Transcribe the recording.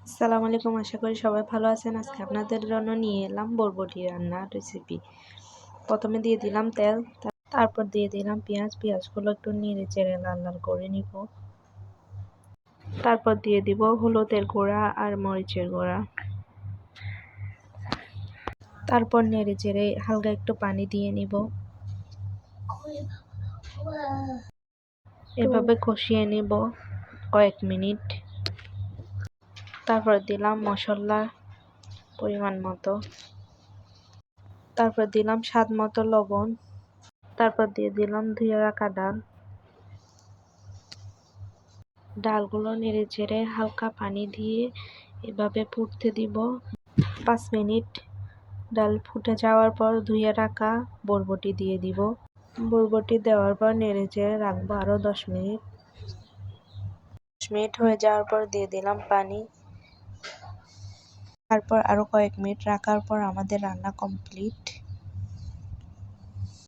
আসসালামু আলাইকুম, আশা করি সবাই ভালো আছেন। আজকে আপনাদের জন্য নিয়ে এলাম বরবটি রান্নার রেসিপি। প্রথমে দিয়ে দিলাম তেল, তারপর দিয়ে দিলাম পেঁয়াজগুলো একটু নেড়ে চেড়ে লাল লাল করে নিব। তারপর দিয়ে দিব হলুদের গুঁড়া আর মরিচের গুঁড়া। তারপর নেড়ে চেড়ে হালকা একটু পানি দিয়ে নিব। এভাবে কষিয়ে নিব কয়েক মিনিট। তারপর দিলাম মশলা পরিমাণ মতো, তারপর দিলাম স্বাদ মতো লবণ, তারপর দিয়ে দিলাম ধুয়ে রাখা ডালগুলো নেড়ে চেড়ে হালকা পানি দিয়ে এভাবে ফুটতে দিব 5 মিনিট। ডাল ফুটে যাওয়ার পর ধুয়ে রাখা বরবটি দিয়ে দিব। বরবটি দেওয়ার পর নেড়ে চেড়ে রাখবো আরও 10 মিনিট। 10 মিনিট হয়ে যাওয়ার পর দিয়ে দিলাম পানি। তারপর আরও কয়েক মিনিট রাখার পর আমাদের রান্না কমপ্লিট।